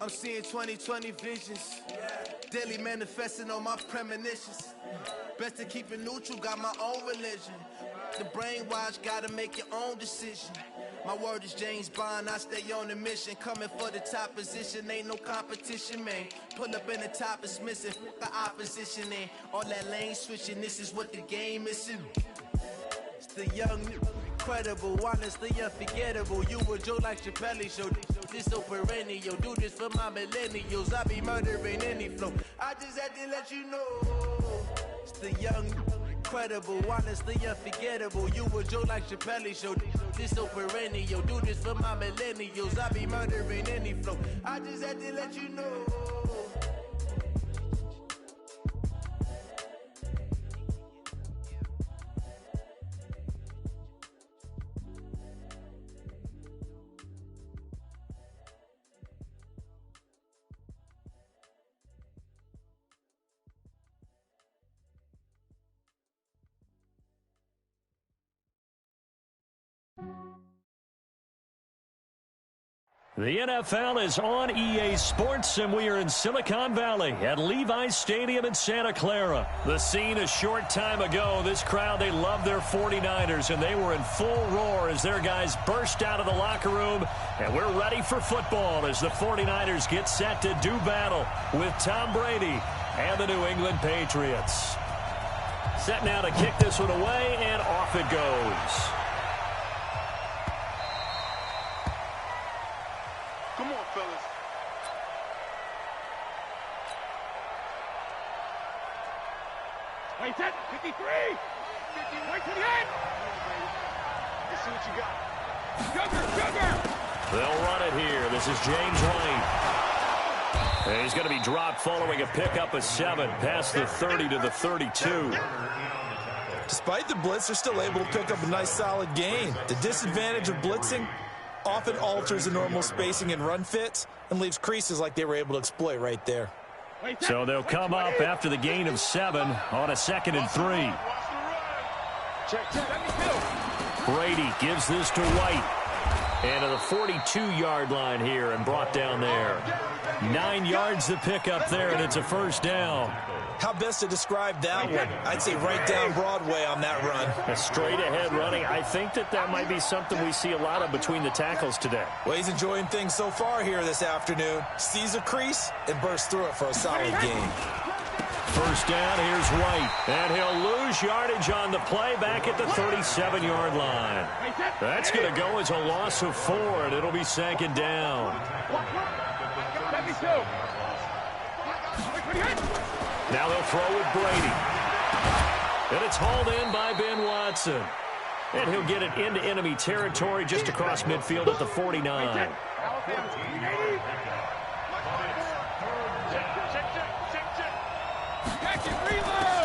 I'm seeing 20/20 visions. Daily manifesting on my premonitions. Best to keep it neutral, got my own religion. The brainwash, gotta make your own decision. My word is James Bond, I stay on the mission. Coming for the top position, ain't no competition, man. Pull up in the top, it's missing, the opposition in. All that lane switching, this is what the game is. It's the young, incredible, honestly unforgettable. You a Joe like Chappelle show, this so perennial. Do this for my millennials, I be murdering any flow. I just had to let you know. It's the young, incredible, honestly unforgettable. You a Joe like Chappelle show, this so perennial. Do this for my millennials, I be murdering any flow. I just had to let you know. The NFL is on EA Sports, and we are in Silicon Valley at Levi's Stadium in Santa Clara. The scene a short time ago, this crowd, they love their 49ers, and they were in full roar as their guys burst out of the locker room. And we're ready for football as the 49ers get set to do battle with Tom Brady and the New England Patriots. Set now to kick this one away, and off it goes. Come on, fellas. Wait, set. 53. 50. Right to the end. Let's see what you got. Sugar. They'll run it here. This is James White. And he's going to be dropped following a pickup of 7 past the 30 to the 32. Despite the blitz, they're still able to pick up a nice solid gain. The disadvantage of blitzing often alters the normal spacing and run fits and leaves creases like they were able to exploit right there. So they'll come up after the gain of 7 on a 2nd and 3. Brady gives this to White. And to the 42-yard line here and brought down there. 9 yards to pick up there, and it's a first down. How best to describe that one? I'd say right down Broadway on that run. A straight-ahead running. I think that might be something we see a lot of between the tackles today. Well, he's enjoying things so far here this afternoon. Sees a crease and bursts through it for a solid gain. First down, here's White. And he'll lose yardage on the play back at the 37-yard line. That's going to go as a loss of 4, and it'll be 2nd down. Now they'll throw with Brady. And it's hauled in by Ben Watson. And he'll get it into enemy territory just across midfield at the 49.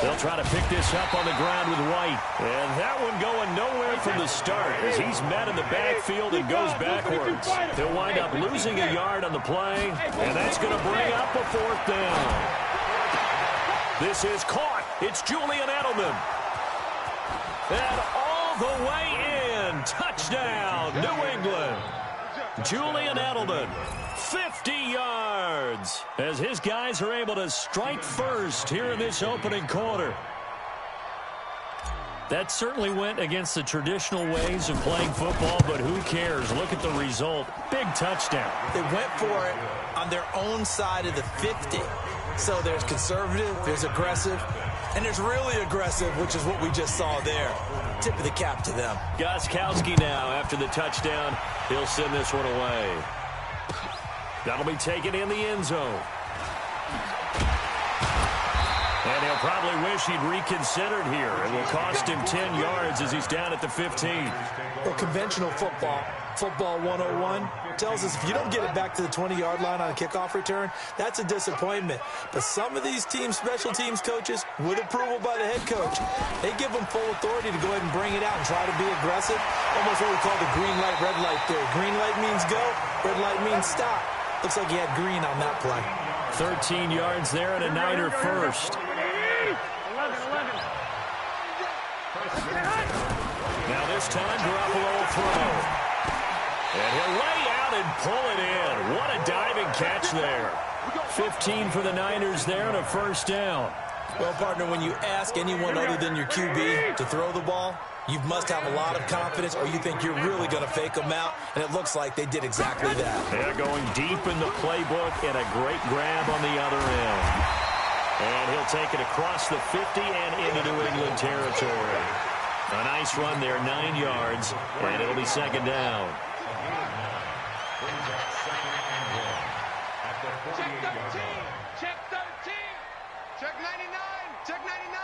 They'll try to pick this up on the ground with White. And that one going nowhere from the start as he's met in the backfield and goes backwards. They'll wind up losing a yard on the play, and that's going to bring up a 4th down. This is caught. It's Julian Edelman. And all the way in. Touchdown, New England. Julian Edelman, 50 yards, as his guys are able to strike first here in this opening quarter. That certainly went against the traditional ways of playing football, but who cares? Look at the result. Big touchdown. They went for it on their own side of the 50. So there's conservative, there's aggressive, and there's really aggressive, which is what we just saw there. Tip of the cap to them. Gostkowski now after the touchdown. He'll send this one away. That'll be taken in the end zone. And he'll probably wish he'd reconsidered here. It will cost him 10 yards as he's down at the 15. Well, conventional football 101, tells us if you don't get it back to the 20-yard line on a kickoff return, that's a disappointment. But some of these teams, special teams coaches, with approval by the head coach, they give them full authority to go ahead and bring it out and try to be aggressive. Almost what we call the green light, red light theory. Green light means go, red light means stop. Looks like he had green on that play. 13 yards there and a Niner first. Now this time, Garoppolo will throw. And he'll lay out and pull it in. What a diving catch there. 15 for the Niners there and a first down. Well, partner, when you ask anyone other than your QB to throw the ball, you must have a lot of confidence or you think you're really going to fake them out, and it looks like they did exactly that. They're going deep in the playbook and a great grab on the other end. And he'll take it across the 50 and into New England territory. A nice run there, 9 yards, and it'll be second down. Check 13. Check 13. Check 99. Check 99.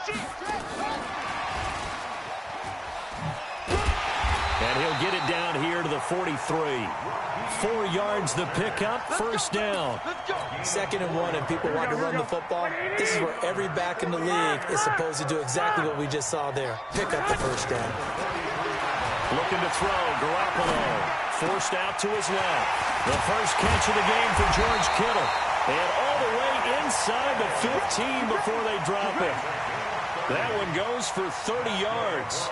Check. And he'll get it down here to the 43. 4 yards the pickup, first down. Second and 1, and people want to run the football. This is where every back in the league is supposed to do exactly what we just saw there. Pick up the first down. Looking to throw, Garoppolo. Forced out to his left. The first catch of the game for George Kittle. And all the way inside the 15 before they drop it. That one goes for 30 yards.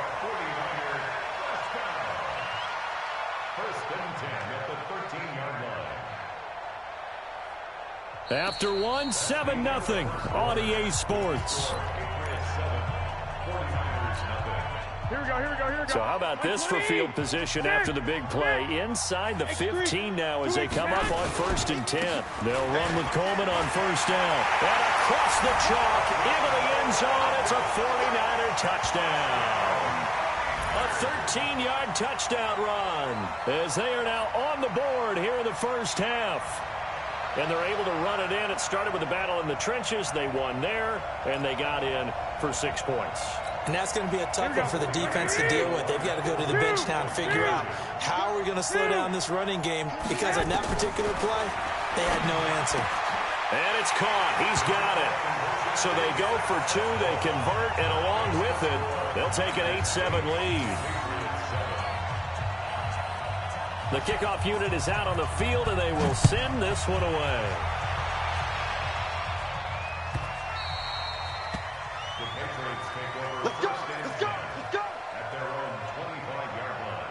After one, 7-0 on EA Sports. Here we go. So how about this for field position after the big play? Inside the 15 now as they come up on 1st and 10. They'll run with Coleman on first down. And across the chalk, into the end zone. It's a 49er touchdown. A 13-yard touchdown run as they are now on the board here in the first half. And they're able to run it in. It started with a battle in the trenches. They won there, and they got in for 6 points. And that's going to be a tough one for the defense to deal with. They've got to go to the bench now and figure out how are we going to slow down this running game, because on that particular play, they had no answer. And it's caught. He's got it. So they go for 2. They convert, and along with it, they'll take an 8-7 lead. The kickoff unit is out on the field, and they will send this one away. Let's go. At their own 25-yard line.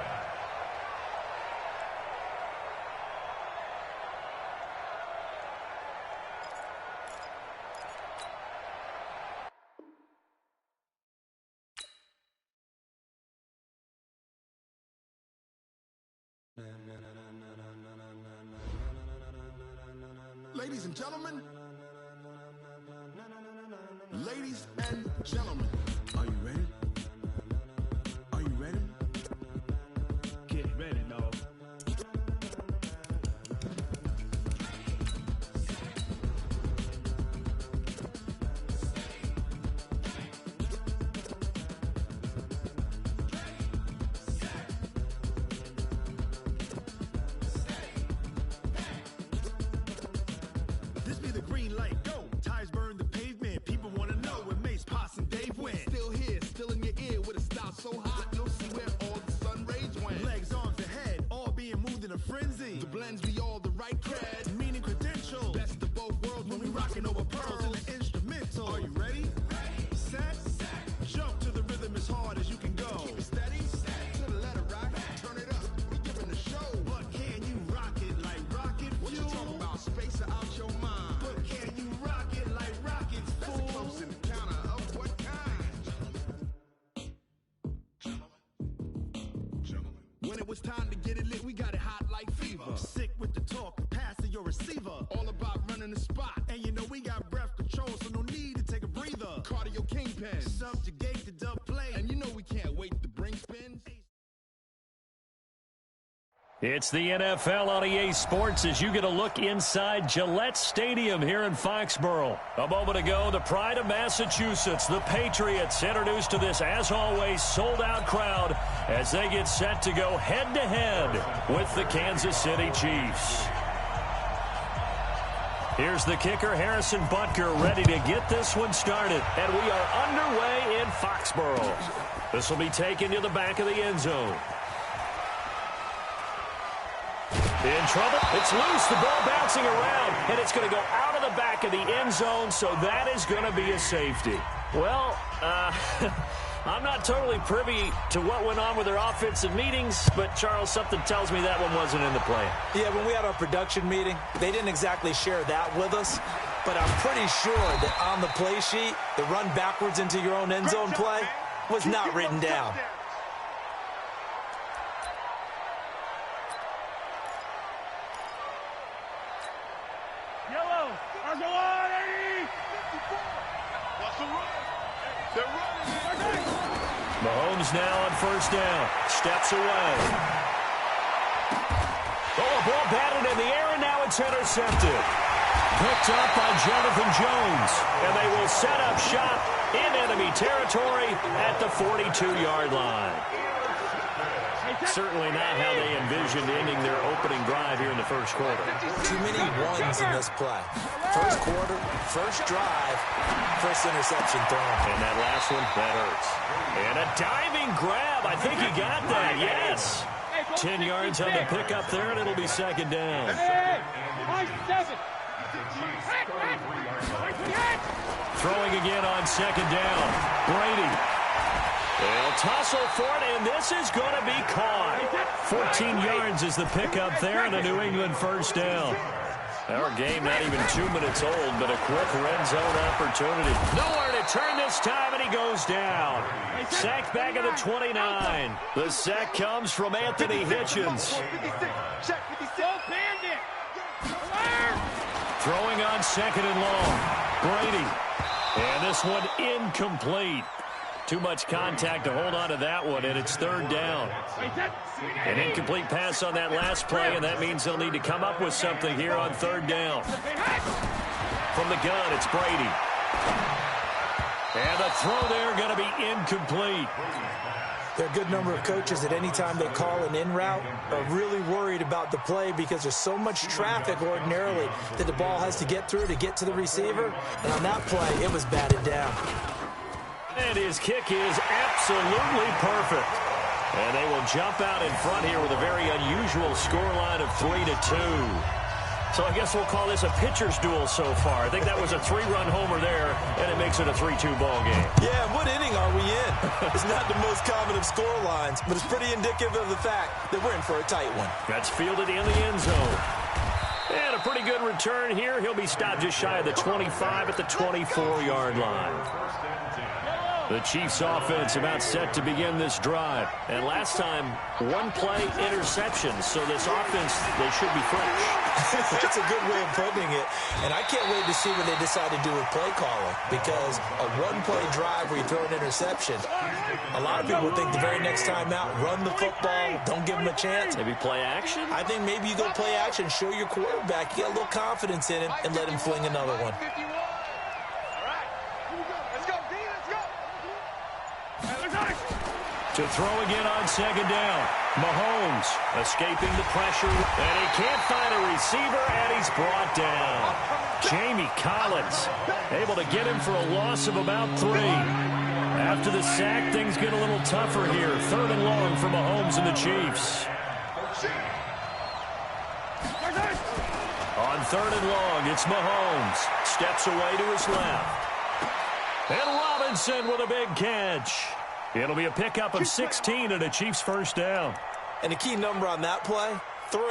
Ladies and gentlemen, ladies and gentlemen, are you ready? Are you ready? Get ready, dog. This be the green light, go. Tires burn the pavement. People want to know when Mace, Poss, and Dave went. Still here, still in your ear with a style so hot, you'll see where all the sun rays went. Legs, arms, and head, all being moved in a frenzy. The blends be all the right cred, meaning credentials. Best of both worlds when we rocking over pearls in the instrumental. Are you ready? Set, jump to the rhythm as hard as you can go. Keep it steady, to the letter right. Turn it up, we giving the show. But can you rock it like rocket fuel? What you talking about? Space out your mind. But can you rock it like rockets, fool? That's a close encounter of what kind? Gentlemen. When it was time to get it lit, we got it hot like fever. Sick with the talk, pass to your receiver. All about running the spot. And you know we got breath control, so no need to take a breather. Cardio kingpin, subjugate the dub play. And you know we can't wait to bring spins. It's the NFL on EA Sports as you get a look inside Gillette Stadium here in Foxborough. A moment ago, the pride of Massachusetts, the Patriots, introduced to this, as always, sold-out crowd as they get set to go head-to-head with the Kansas City Chiefs. Here's the kicker, Harrison Butker, ready to get this one started. And we are underway in Foxborough. This will be taken to the back of the end zone. In trouble. It's loose. The ball bouncing around. And it's going to go out of the back of the end zone, so that is going to be a safety. Well, I'm not totally privy to what went on with their offensive meetings, but, Charles, something tells me that one wasn't in the plan. Yeah, when we had our production meeting, they didn't exactly share that with us, but I'm pretty sure that on the play sheet, the run backwards into your own end zone play was not written down. Yellow. Go on, Eddie. What's the run? They're running. Mahomes now on first down. Steps away. Oh, a ball batted in the air, and now it's intercepted. Picked up by Jonathan Jones. And they will set up shop in enemy territory at the 42-yard line. Certainly not how they envisioned ending their opening drive here in the first quarter. Too many ones in this play. First quarter, first drive, first interception thrown. And that last one, that hurts. And a diving grab. I think he got that, yes. 10 yards on the pickup there, and it'll be second down. Throwing again on second down. Brady. They'll tussle for it, and this is going to be caught. 14 yards is the pickup there, and a New England first down. Our game not even 2 minutes old, but a quick red zone opportunity. Nowhere to turn this time, and he goes down. Sacked back at the 29. The sack comes from Anthony Hitchens. Throwing on second and long. Brady. And this one incomplete. Too much contact to hold on to that one, and it's third down. An incomplete pass on that last play, and that means they'll need to come up with something here on third down. From the gun, it's Brady. And the throw there going to be incomplete. There are a good number of coaches that any time they call an in route are really worried about the play because there's so much traffic ordinarily that the ball has to get through to get to the receiver. And on that play, it was batted down. And his kick is absolutely perfect. And they will jump out in front here with a very unusual scoreline of 3-2. So I guess we'll call this a pitcher's duel so far. I think that was a 3-run homer there, and it makes it a 3-2 ball game. Yeah, what inning are we in? It's not the most common of score lines, but it's pretty indicative of the fact that we're in for a tight one. That's fielded in the end zone. And a pretty good return here. He'll be stopped just shy of the 25 at the 24-yard line. The Chiefs offense about set to begin this drive. And last time, one play interception. So this offense, they should be fresh. That's a good way of putting it. And I can't wait to see what they decide to do with play calling. Because a one-play drive where you throw an interception, a lot of people think the very next time out, run the football, don't give them a chance. Maybe play action? I think maybe you go play action, show your quarterback, you get a little confidence in him, and let him fling another one. To throw again on second down. Mahomes escaping the pressure, and he can't find a receiver, and he's brought down. Jamie Collins able to get him for a loss of about 3. After the sack, things get a little tougher here. Third and long for Mahomes and the Chiefs. On third and long, it's Mahomes. Steps away to his left. And Robinson with a big catch. It'll be a pickup of 16 and a Chiefs first down. And the key number on that play, 3.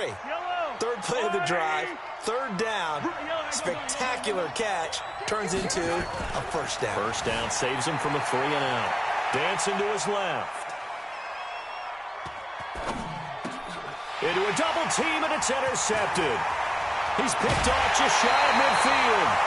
Third play of the drive, third down, spectacular catch, turns into a first down. First down saves him from a 3 and out. Dancing to his left. Into a double team, and it's intercepted. He's picked off just shy of midfield.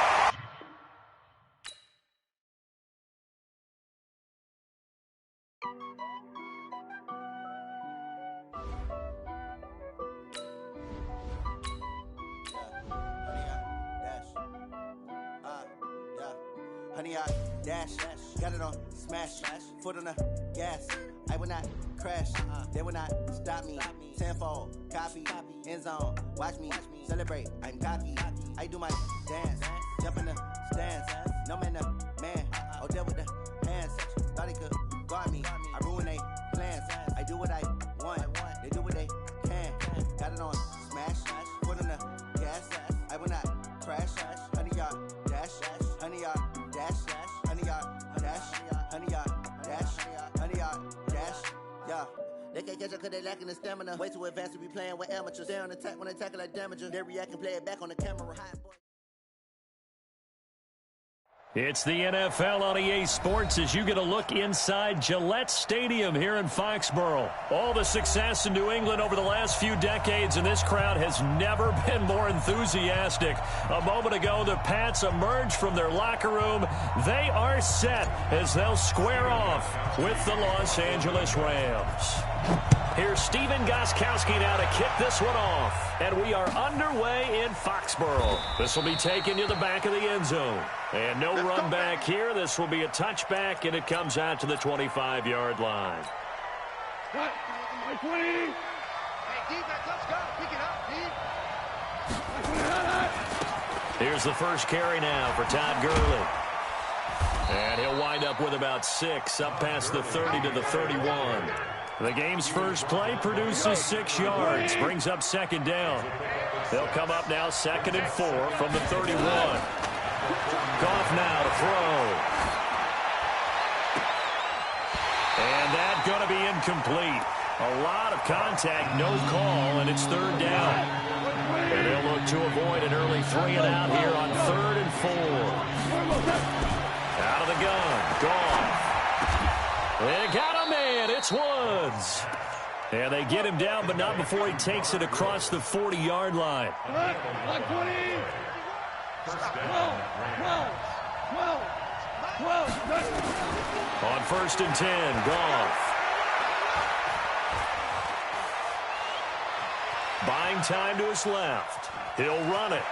Honey, I dash, got it on smash, foot on the gas. I will not crash, they will not stop me. Tenfold, copy, end zone, watch me celebrate. I'm cocky, I do my dance, jump in the stands. No man, the man, oh, deal with the hands. Thought he could guard me, I ruin they plans. I do what I want, they do what they can. Got it on smash, foot on the gas. I will not crash, honey, y'all dash, honey, y'all dash, honey, y'all dash, honey, y'all dash. can't catch up because they lacking the stamina. Way too advanced to be playing with amateurs. Stay on attack when they tackle like damager. They react and play it back on the camera. It's the NFL on EA Sports as you get a look inside Gillette Stadium here in Foxborough. All the success in New England over the last few decades, and this crowd has never been more enthusiastic. A moment ago, the Pats emerged from their locker room. They are set as they'll square off with the Los Angeles Rams. Here's Steven Gostkowski now to kick this one off. And we are underway in Foxborough. This will be taken to the back of the end zone. And no run back here. This will be a touchback, and it comes out to the 25-yard line. Cut. 20. Hey, defense, let's go. Pick it up, D. Here's the first carry now for Todd Gurley. And he'll wind up with about 6, up past the 30 to the 31. The game's first play produces 6 yards, brings up second down. They'll come up now 2nd and 4 from the 31. Goff now to throw. And that's going to be incomplete. A lot of contact, no call, and it's 3rd down. And they'll look to avoid an early 3 and out here on 3rd and 4. Out of the gun, Goff. They got a man. It's Woods. And they get him down, but not before he takes it across the 40-yard line. 12. On 1st and 10, Goff. Buying time to his left. He'll run it.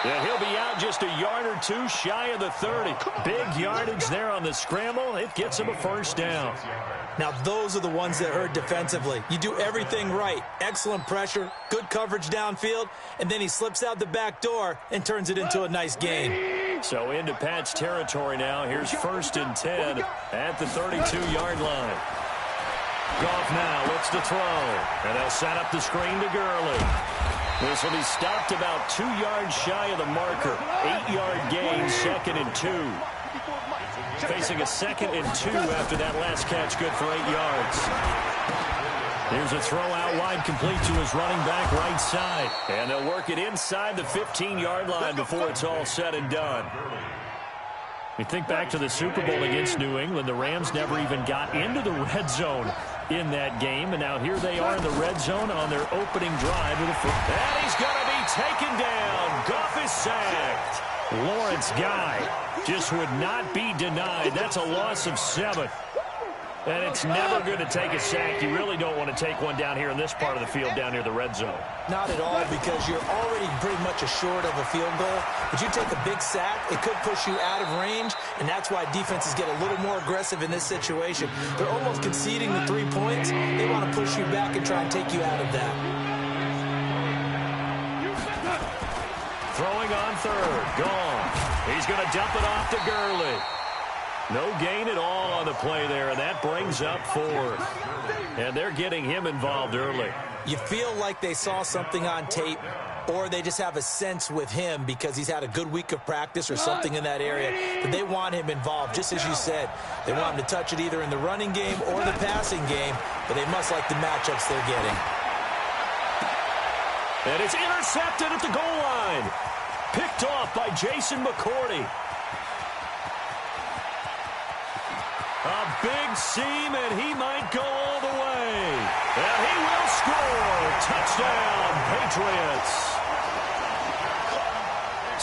And he'll be out just a yard or 2 shy of the 30. Big yardage there on the scramble. It gets him a 1st down. Now, those are the ones that hurt defensively. You do everything right. Excellent pressure, good coverage downfield, and then he slips out the back door and turns it into a nice gain. So into Pat's territory now. Here's 1st and 10 at the 32-yard line. Goff now looks to throw, and they'll set up the screen to Gurley. This will be stopped about 2 yards shy of the marker. 8-yard gain, 2nd and 2. Facing a 2nd and 2 after that last catch, good for 8 yards. Here's a throw out wide, complete to his running back right side. And they'll work it inside the 15-yard line before it's all said and done. We think back to the Super Bowl against New England. The Rams never even got into the red zone in that game. And now here they are in the red zone on their opening drive. And he's going to be taken down. Goff is sacked. Lawrence Guy just would not be denied. That's a loss of 7. And it's never good to take a sack. You really don't want to take one down here in this part of the field down near the red zone. Not at all, because you're already pretty much assured of a field goal. But you take a big sack, it could push you out of range, and that's why defenses get a little more aggressive in this situation. They're almost conceding the 3 points. They want to push you back and try and take you out of that. Throwing on 3rd, gone. He's going to dump it off to Gurley. No gain at all on the play there, and that brings up 4th. And they're getting him involved early. You feel like they saw something on tape, or they just have a sense with him because he's had a good week of practice or something in that area that they want him involved, just as you said. They want him to touch it either in the running game or the passing game, but they must like the matchups they're getting. And it's intercepted at the goal line. Picked off by Jason McCourty. A big seam, and he might go all the way. And he will score. Touchdown, Patriots.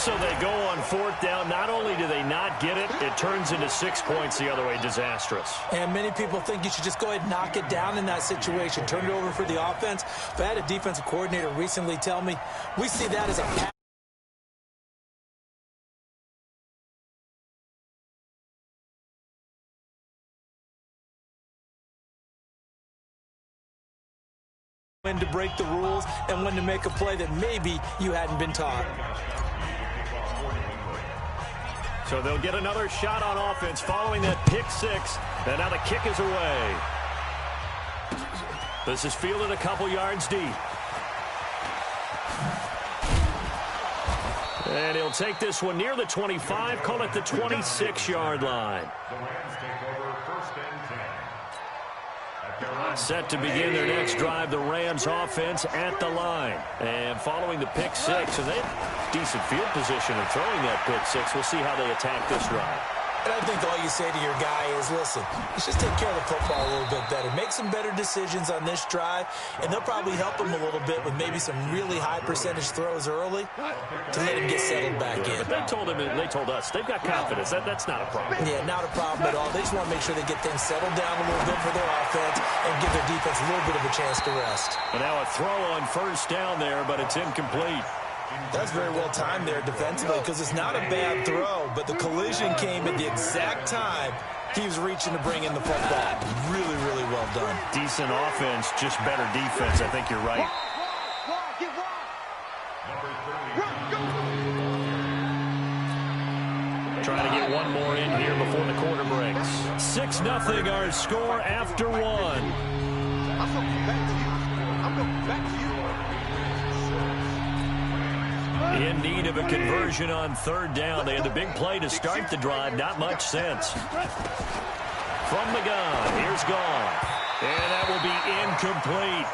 So they go on 4th down. Not only do they not get it, it turns into 6 points the other way. Disastrous. And many people think you should just go ahead and knock it down in that situation. Turn it over for the offense. But I had a defensive coordinator recently tell me, we see that as a when to break the rules and when to make a play that maybe you hadn't been taught. So they'll get another shot on offense following that pick 6. And now the kick is away. This is fielded a couple yards deep. And he'll take this one near the 25, call it the 26-yard line. The Rams take over 1st and 10. Set to begin their next drive, the Rams offense at the line. And following the pick six, and they have decent field position of throwing that pick six. We'll see how they attack this drive. And I think all you say to your guy is, listen, let's just take care of the football a little bit better. Make some better decisions on this drive, and they'll probably help him a little bit with maybe some really high percentage throws early to let him get settled back in. But they told us they've got confidence. That's not a problem. Yeah, not a problem at all. They just want to make sure they get things settled down a little bit for their offense and give their defense a little bit of a chance to rest. And now a throw on first down there, but it's incomplete. That's very well timed there defensively because it's not a bad throw, but the collision came at the exact time he was reaching to bring in the football. Really, really well done. Decent offense, just better defense. I think you're right. Trying to get one more in here before the quarter breaks. 6-0 our score after one. I'm going back to you. I'm going back to you. In need of a conversion on third down. They had the big play to start the drive. Not much sense. From the gun, here's Gone. And that will be incomplete.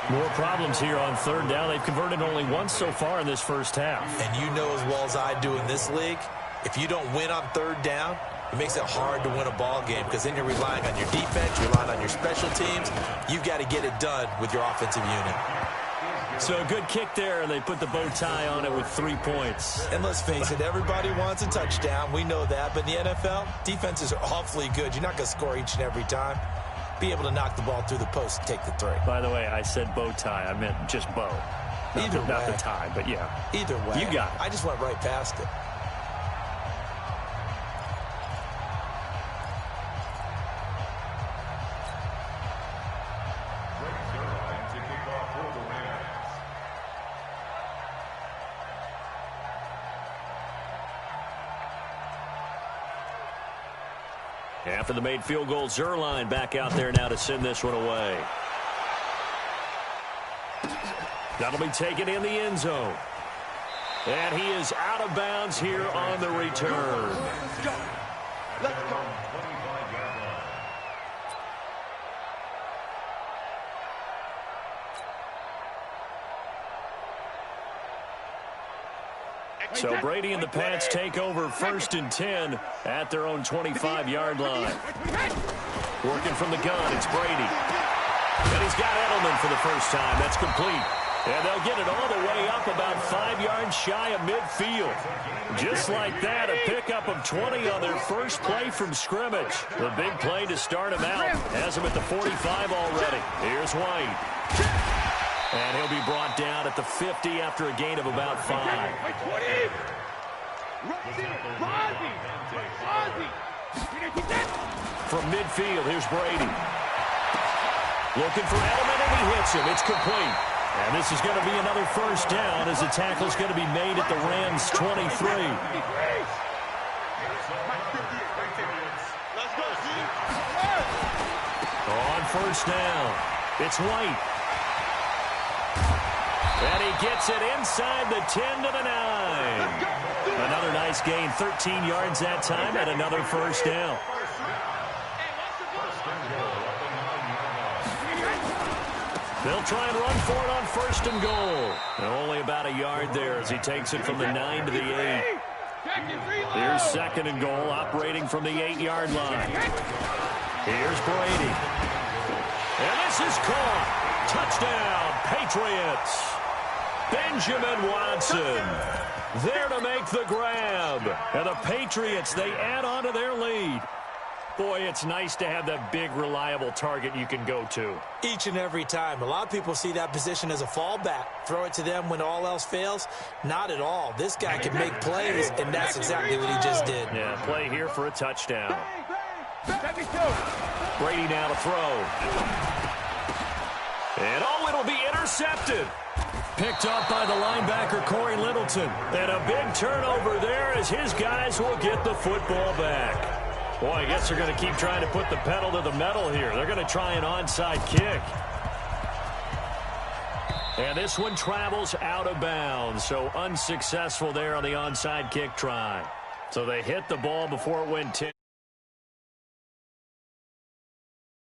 More problems here on third down. They've converted only once so far in this first half. And you know as well as I do in this league, if you don't win on third down, it makes it hard to win a ball game because then you're relying on your defense, you're relying on your special teams. You've got to get it done with your offensive unit. So a good kick there, and they put the bow tie on it with 3 points. And let's face it, everybody wants a touchdown. We know that. But in the NFL, defenses are awfully good. You're not going to score each and every time. Be able to knock the ball through the post and take the three. By the way, I said bow tie. I meant just bow. Not the tie, but yeah. Either way. You got it. I just went right past it. After the made field goal, Zerline back out there now to send this one away. That'll be taken in the end zone. And he is out of bounds here on the return. Let's go. Let's go. So Brady and the Pats take over 1st and 10 at their own 25-yard line. Working from the gun, it's Brady. And he's got Edelman for the first time. That's complete. And they'll get it all the way up about 5 yards shy of midfield. Just like that, a pickup of 20 on their first play from scrimmage. The big play to start him out. Has him at the 45 already. Here's White. And he'll be brought down at the 50 after a gain of about 5. From midfield, here's Brady. Looking for Edelman, and he hits him. It's complete. And this is going to be another first down as the tackle's going to be made at the Rams' 23. On first down, it's White. And he gets it inside the 10 to the 9. Another nice gain, 13 yards that time, and another first down. They'll try and run for it on 1st and goal. And only about a yard there as he takes it from the 9 to the 8. Here's 2nd and goal, operating from the 8-yard line. Here's Brady. And this is caught. Touchdown, Patriots. Benjamin Watson there to make the grab. And the Patriots, they add on to their lead. Boy, it's nice to have that big, reliable target you can go to. Each and every time. A lot of people see that position as a fallback. Throw it to them when all else fails. Not at all. This guy can make plays, and that's exactly what he just did. Yeah, play here for a touchdown. Brady now to throw. And oh, it'll be intercepted. Picked up by the linebacker, Corey Littleton. And a big turnover there as his guys will get the football back. Boy, I guess they're going to keep trying to put the pedal to the metal here. They're going to try an onside kick. And this one travels out of bounds, so unsuccessful there on the onside kick try. So they hit the ball before it went 10.